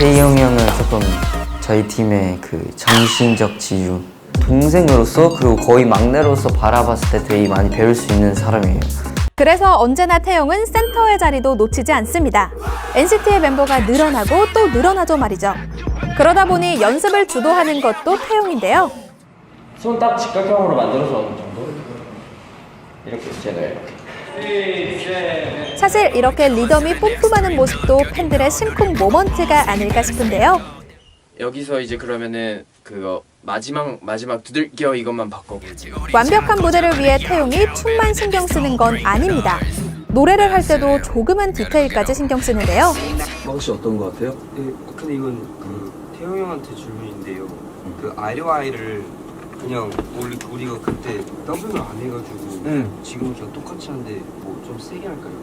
태영 형은 조금 저희 팀의 그 정신적 지주, 동생으로서 그리고 거의 막내로서 바라봤을 때 되게 많이 배울 수 있는 사람이에요. 그래서 언제나 태용은 센터의 자리도 놓치지 않습니다. NCT의 멤버가 늘어나고 또 늘어나죠 말이죠. 그러다 보니 연습을 주도하는 것도 태용인데요. 손 딱 직각형으로 만들어서 어느 정도? 이렇게 제가 이렇게. 사실 이렇게 리더미 뿜뿜하는 모습도 팬들의 심쿵 모먼트가 아닐까 싶은데요. 여기서 이제 그러면은 그거 마지막 두들겨 이것만 바꿔보고. 완벽한 무대를 위해 태용이 춤만 신경 쓰는 건 아닙니다. 노래를 할 때도 조그만 디테일까지 신경 쓰는데요. 혹시 어떤 거 같아요? 네, 근데 이건 그 태용 형한테 질문인데요. 그 아이를 그냥 우리가 그때 더블을 안 해가지고 지금 그냥 똑같이 하는데 뭐 좀 세게 할까요?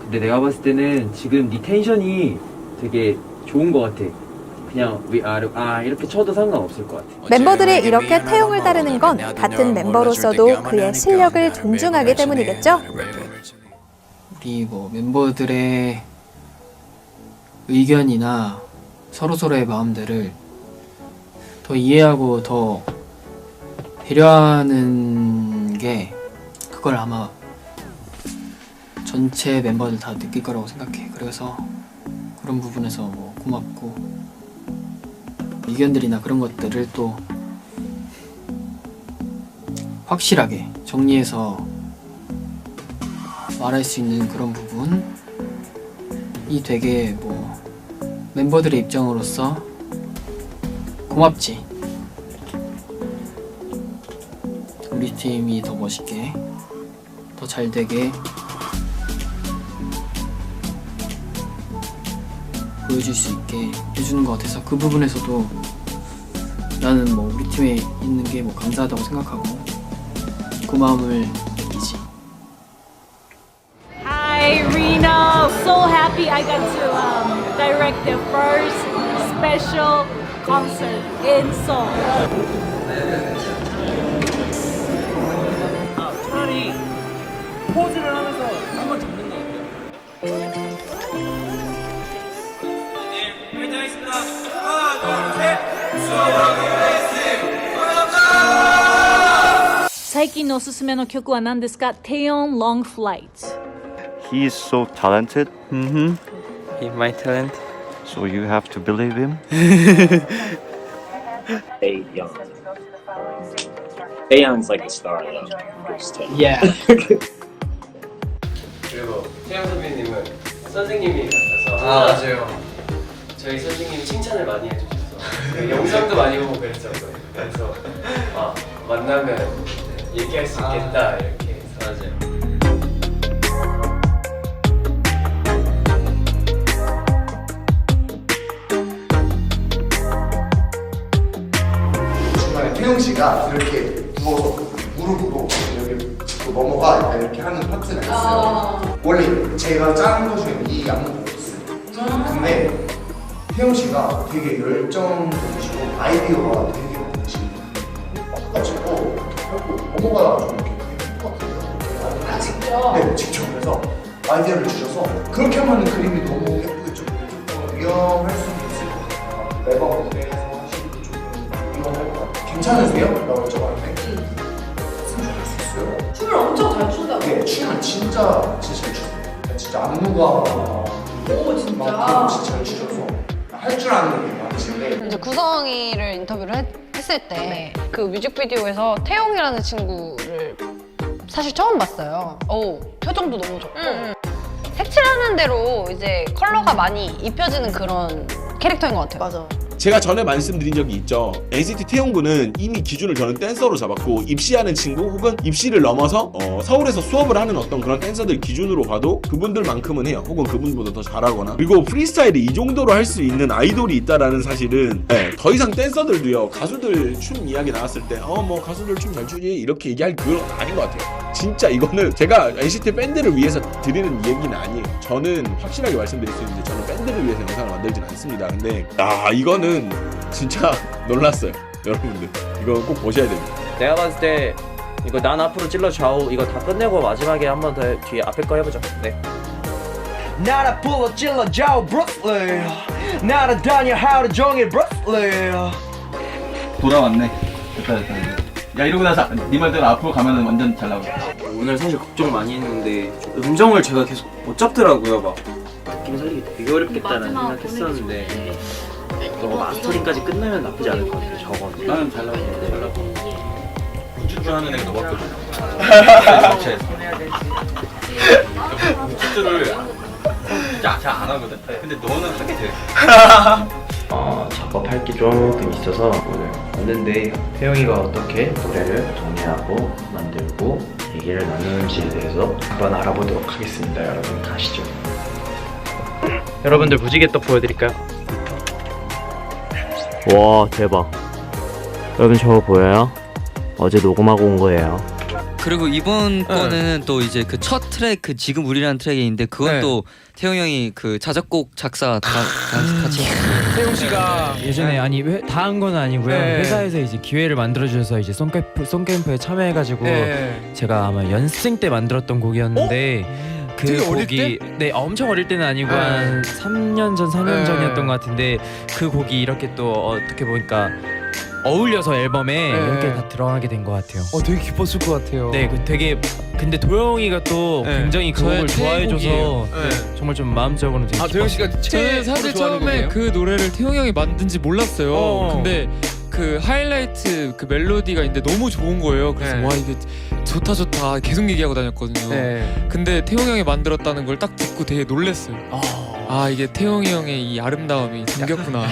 근데 내가 봤을 때는 지금 네 텐션이 되게 좋은 거 같아. 그냥 위아래 이렇게 쳐도 상관없을 것 같아. 멤버들이 이렇게 태용을 따르는 건 같은 멤버로서도 그의 실력을 존중하기 때문이겠죠. 우리 뭐 멤버들의 의견이나 서로서로의 마음들을 더 이해하고 더 배려하는 게 그걸 아마 전체 멤버들 다 느낄 거라고 생각해. 그래서 그런 부분에서 뭐 고맙고 의견들이나 그런 것들을 또 확실하게 정리해서 말할 수 있는 그런 부분이 되게 뭐 멤버들의 입장으로서 고맙지. 우리 팀이 더 멋있게 더 잘 되게 보여줄 수 있게 해주는 것 같아서 그 부분에서도 나는 뭐 우리 팀에 있는 게 뭐 감사하다고 생각하고 고마움을 느끼지. Hi Reno, so happy I got to direct the first special concert in Seoul. 차라리 포즈를 하면서 한번 잡는 거 어때요? 하나, 둘, 셋! 最近のおすすめの曲は何ですか? Taeyeon Long Flight. He is so talented, In my talent. so you have to believe him. Taeyeon. Taeyeon's like a star though. Yeah. 그리고 태영 선배님은 선생님이 같아서 맞아요. 저희 선생님이 칭찬을 많이 해주셔서 영상도 많이 보고 그랬었어요. 그래서 만나면 얘기할 수 있겠다 이렇게 해서 맞아요. 중간에 태용 씨가 이렇게 누워서 무릎으로 여기 짚고 넘어가 약간 이렇게 하는 파트가 있어요. 원래 제가 짜는 것 중에 이 안무가 없어요. 근데 태용 씨가 되게 열정적이시고 아이디어가 되게 많으시고 바꿔가지고 하고 넘어가다가 좀 이렇게 했거든요. 직접? 네, 직접. 그래서 아이디어를 주셔서 그렇게 하면 그림이 너무 예쁘게 좀 위험할 수도 있을 것 같아요. 매번 무대에서 하시기도 조금 위험할 것 같아요. 괜찮으세요? 라고 여쭤봤는데 승준할 수 있어요. 춤을 엄청 잘 춘다고? 네, 춤을 진짜 잘 추세요. 진짜 안무가 오 진짜? 진짜 잘 추셔서 할 줄 아는 게 많으신데 이제 구성이를 인터뷰를 했을 때 그 뮤직비디오에서 태용이라는 친구를 사실 처음 봤어요. 표정도 너무 좋고 색칠하는 대로 이제 컬러가 많이 입혀지는 그런 캐릭터인 것 같아요. 맞아. 제가 전에 말씀드린 적이 있죠. NCT 태용군은 이미 기준을 저는 댄서로 잡았고 입시하는 친구 혹은 입시를 넘어서 서울에서 수업을 하는 어떤 그런 댄서들 기준으로 봐도 그분들만큼은 해요. 혹은 그분보다 더 잘하거나. 그리고 프리스타일이 이 정도로 할 수 있는 아이돌이 있다라는 사실은 더 이상 댄서들도요. 가수들 춤 이야기 나왔을 때 뭐 가수들 춤 잘 추지 이렇게 얘기할 그건 아닌 것 같아요. 진짜 이거는 제가 NCT 밴드를 위해서 드리는 얘기는 아니에요. 저는 확실하게 말씀드릴 수 있는데 저는 밴드를 위해서 영상을 만들진 않습니다. 근데 이거는 진짜 놀랐어요. 여러분들 이거 꼭 보셔야 됩니다. 내가 봤을 때 이거 난 앞으로 찔러 좌우 이거 다 끝내고 마지막에 한 번 더 뒤에 앞에 거 해보자. 네. 난 앞으로 찔러 좌우 브루클린 날아다녀 하루 종일 브루슬리. 돌아왔네. 됐다. 야 이러고 나서 네 말대로 앞으로 가면은 완전 잘 나오겠다. 오늘 사실 걱정 많이 했는데 음정을 제가 계속 못 잡더라고요. 막 느낌 살리기 되게 어렵겠다는 생각했었는데 마스터링까지 끝나면 나쁘지 않을 것 같아요. 저건 나는 잘 나오고. 추주하는 애가 너밖에 없어. 추주를 진짜 잘 안 하거든. 근데 너는 하게 돼. 작업할 게 조금 있어서 오늘 왔는데 태영이가 어떻게 노래를 정리하고 만들고 얘기를 나누는지에 대해서 한번 알아보도록 하겠습니다. 여러분 가시죠. 여러분들 무지개 떡 보여드릴까요? 와 대박. 여러분 저거 보여요? 어제 녹음하고 온 거예요. 그리고 이번 거는 또 이제 그 첫 트랙 그 지금 우리라는 트랙이 있는데 그건 또 태용 형이 그 자작곡 작사 같이 태용 씨가 예전에 아니 다 한 건 아니고요. 회사에서 이제 기회를 만들어 주셔서 이제 송캠프에 참여해가지고 제가 아마 연습생 때 만들었던 곡이었는데 그 곡이 엄청 어릴 때는 아니고 한 3년 전 4년 전이었던 것 같은데 그 곡이 이렇게 또 어떻게 보니까 어울려서 앨범에 이렇게 다 들어가게 된 것 같아요. 되게 기뻤을 것 같아요. 네, 되게 근데 도영이가 또 굉장히 그 곡을 좋아해줘서 정말 좀 마음적으로 되게 도영 씨가 저는 사실 처음에 그 노래를 태용 형이 만든지 몰랐어요. 근데 그 하이라이트 그 멜로디가 있는데 너무 좋은 거예요. 그래서 와 이게 좋다 계속 얘기하고 다녔거든요. 근데 태용 형이 만들었다는 걸 딱 듣고 되게 놀랐어요. 아 이게 태용이 형의 이 아름다움이 담겼구나.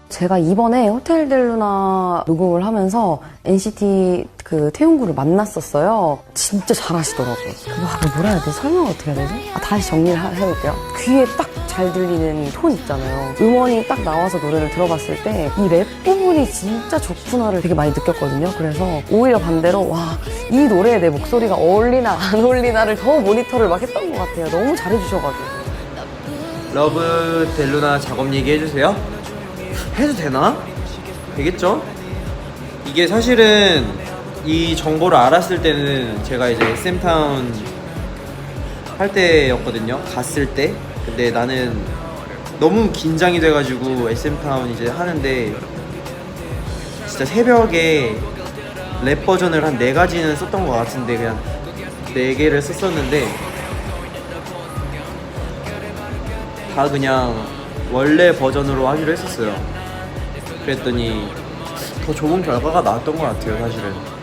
제가 이번에 호텔 델루나 녹음을 하면서 NCT 그 태용구를 만났었어요. 진짜 잘하시더라고요. 그거 뭐라 해야 돼? 설명 어떻게 해야 되지? 다시 정리를 해볼게요. 귀에 딱 잘 들리는 톤 있잖아요. 음원이 딱 나와서 노래를 들어봤을 때 이 랩 부분이 진짜 좋구나를 되게 많이 느꼈거든요. 그래서 오히려 반대로 와, 이 노래에 내 목소리가 어울리나 안 어울리나를 더 모니터를 막 했던 것 같아요. 너무 잘해주셔가지고. 러브 델루나 작업 얘기해주세요. 해도 되나? 되겠죠? 이게 사실은 이 정보를 알았을 때는 제가 이제 SM타운 할 때였거든요. 갔을 때. 근데 나는 너무 긴장이 돼가지고 SM타운 이제 하는데 진짜 새벽에 랩 버전을 한 4가지는 썼던 것 같은데 그냥 4개를 썼었는데 다 그냥 원래 버전으로 하기로 했었어요. 그랬더니 더 좋은 결과가 나왔던 것 같아요, 사실은.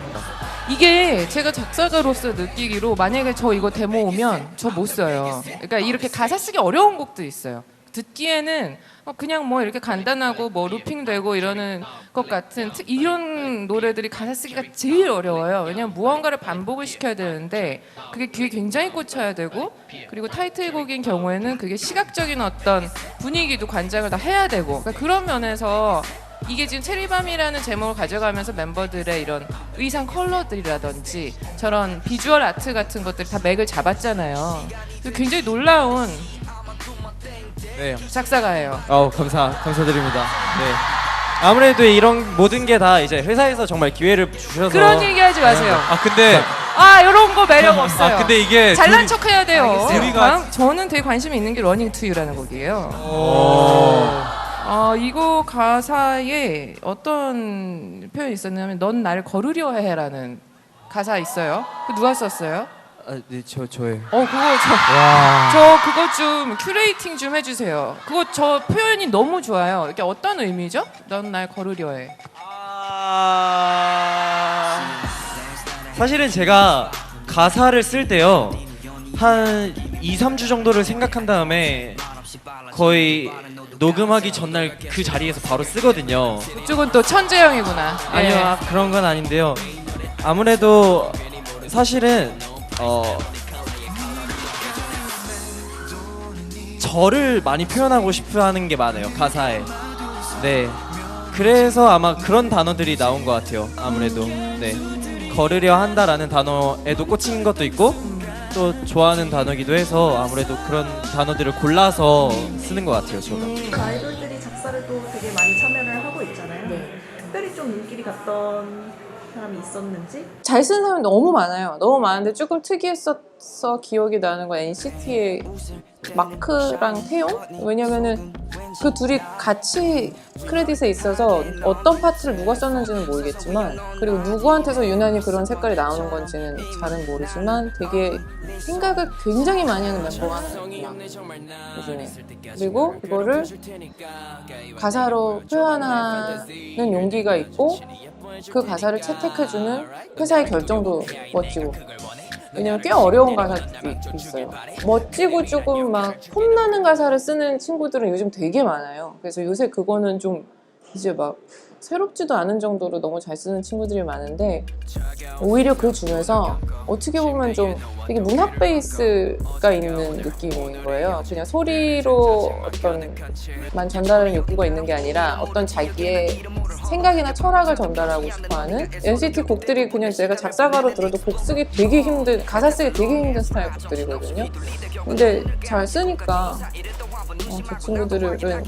이게 제가 작사가로서 느끼기로 만약에 저 이거 데모 오면 저 못 써요. 그러니까 이렇게 가사 쓰기 어려운 곡도 있어요. 듣기에는 그냥 뭐 이렇게 간단하고 뭐 루핑되고 이러는 것 같은 이런 노래들이 가사 쓰기가 제일 어려워요. 왜냐면 무언가를 반복을 시켜야 되는데 그게 귀에 굉장히 꽂혀야 되고 그리고 타이틀곡인 경우에는 그게 시각적인 어떤 분위기도 관장을 다 해야 되고 그러니까 그런 면에서 이게 지금 체리밤이라는 제목을 가져가면서 멤버들의 이런 의상 컬러들이라든지 저런 비주얼 아트 같은 것들이 다 맥을 잡았잖아요. 굉장히 놀라운 작사가예요. 감사드립니다. 네. 아무래도 이런 모든 게 다 이제 회사에서 정말 기회를 주셔서 그런 얘기하지 마세요. 근데 이런 거 매력 없어요. 근데 이게 잘난 척 해야 돼요. 둘이가 저는 되게 관심이 있는 게 러닝 투 유라는 곡이에요. 이거 가사에 어떤 표현이 있었냐면 넌 날 거르려 해라는 가사 있어요. 누가 썼어요? 네, 저예요. 그거 좀 큐레이팅 좀 해주세요. 그거 저 표현이 너무 좋아요. 이게 어떤 의미죠? 넌 날 거르려 해. 사실은 제가 가사를 쓸 때요 한 2-3주 정도를 생각한 다음에 거의 녹음하기 전날 그 자리에서 바로 쓰거든요. 그쪽은 또 천재형이구나. 아니요, 그런 건 아닌데요. 아무래도 사실은 저를 많이 표현하고 싶어 하는 게 많아요, 가사에. 네. 그래서 아마 그런 단어들이 나온 것 같아요, 아무래도. 네. 거르려 한다라는 단어에도 꽂힌 것도 있고 또 좋아하는 단어기도 해서 아무래도 그런 단어들을 골라서 쓰는 것 같아요, 저는. 아이돌들이 작사를 또 되게 많이 참여를 하고 있잖아요. 특별히 좀 눈길이 갔던 사람이 있었는지? 잘 쓰는 사람이 너무 많아요. 너무 많은데 조금 특이했어서 기억이 나는 건 NCT의 마크랑 태용? 왜냐면은 그 둘이 같이 크레딧에 있어서 어떤 파트를 누가 썼는지는 모르겠지만, 그리고 누구한테서 유난히 그런 색깔이 나오는 건지는 잘은 모르지만 되게 생각을 굉장히 많이 하는 멤버가 하나 있구나, 요즘에. 그리고 그거를 가사로 표현하는 용기가 있고 그 가사를 채택해주는 회사의 결정도 멋지고. 왜냐면 꽤 어려운 가사들이 있어요. 멋지고 조금 막 폼나는 가사를 쓰는 친구들은 요즘 되게 많아요. 그래서 요새 그거는 좀 이제 막 새롭지도 않은 정도로 너무 잘 쓰는 친구들이 많은데, 오히려 그 중에서 어떻게 보면 좀 되게 문학 베이스가 있는 느낌인 거예요. 그냥 소리로 어떤만 전달하는 욕구가 있는 게 아니라 어떤 자기의 생각이나 철학을 전달하고 싶어하는, NCT 곡들이 그냥 제가 작사가로 들어도 곡 쓰기 되게 힘든, 가사 쓰기 되게 힘든 스타일 곡들이거든요. 근데 잘 쓰니까 저 친구들은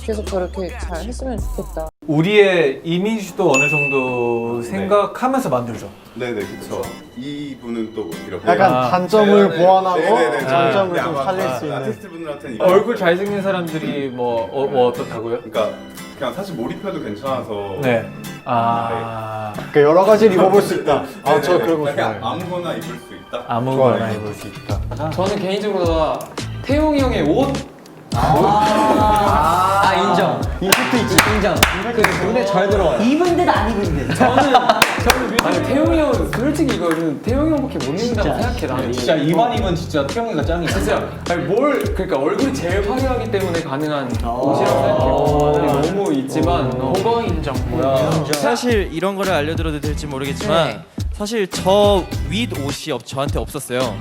계속 저렇게 잘 했으면 좋겠다. 우리의 이미지도 어느 정도 생각하면서 만들죠. 네네, 그렇죠. 이분은 또 이렇게 약간 단점을 보완하고 네네네. 장점을 좀 아마 살릴 수 있는. 아티스트분들한테는 얼굴 잘생긴 사람들이 뭐 어떻다고요? 그러니까 그냥 사실 몰입해도 괜찮아서. 네. 그러니까 여러 가지를 입어볼 수 있다. 아, 저 그런 거 좋아해요. 아무거나 입을 수 있다. 아무거나 좋아요. 입을 수 있다. 저는 개인적으로 태용이 형의 옷. 인정. 이것도 있지. 인정. 그 눈에 잘 들어와요. 입은 듯 안 입은 듯. 저는 아니 태용이 형 솔직히 이거는 태용이 형밖에 못 입는다고 생각해 나는. 진짜 이만이면 진짜 태용이가 짱이야. 진짜 아니 그러니까 얼굴이 제일 화려하기 때문에 가능한 옷이라고 생각해요. 너무 있지만 그거 인정. 사실 이런 거를 알려드려도 될지 모르겠지만 사실 저 윗 옷이 저한테 없었어요.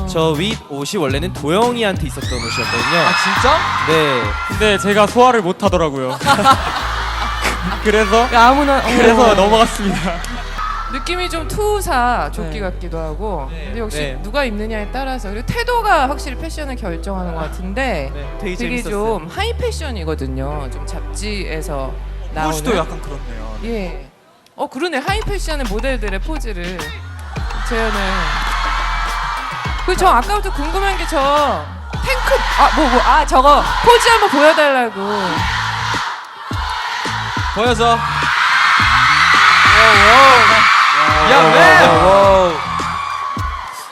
저 윗 옷이 원래는 도영이한테 있었던 옷이었거든요. 아 진짜? 네. 근데 제가 소화를 못 하더라고요. 그래서 아무나 넘어갔습니다. 느낌이 좀 투사 조끼 같기도 하고. 근데 역시 누가 입느냐에 따라서, 그리고 태도가 확실히 패션을 결정하는 것 같은데 되게 되게 재밌었어요. 좀 하이 패션이거든요. 좀 잡지에서 나오는. 포즈도 약간 그렇네요. 예. 그러네. 하이 패션의 모델들의 포즈를 재현을. 그리고 저 아까부터 궁금한 게 저 탱크 저거 포즈 한번 보여달라고. 보여줘.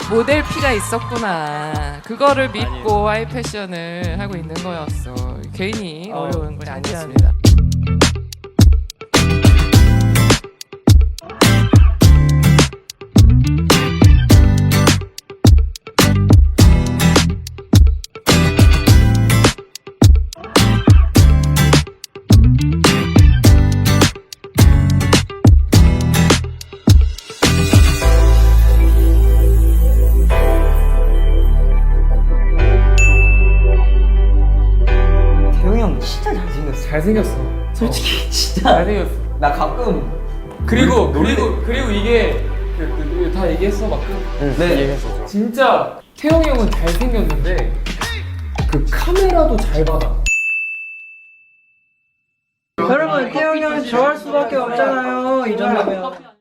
모델 피가 있었구나. 그거를 믿고 하이 패션을 하고 있는 거였어. 괜히 어려운 건 아니었습니다. 태용이 형 진짜 잘생겼어. 잘생겼어. 솔직히 진짜. 잘생겼어. 나 가끔 그리고 이게 다 얘기했어 마크? 네. 진짜 태용이 형은 잘생겼는데 그 카메라도 잘 받아. 여러분 태용이 형 좋아할 수밖에 없잖아요. 이 정도면.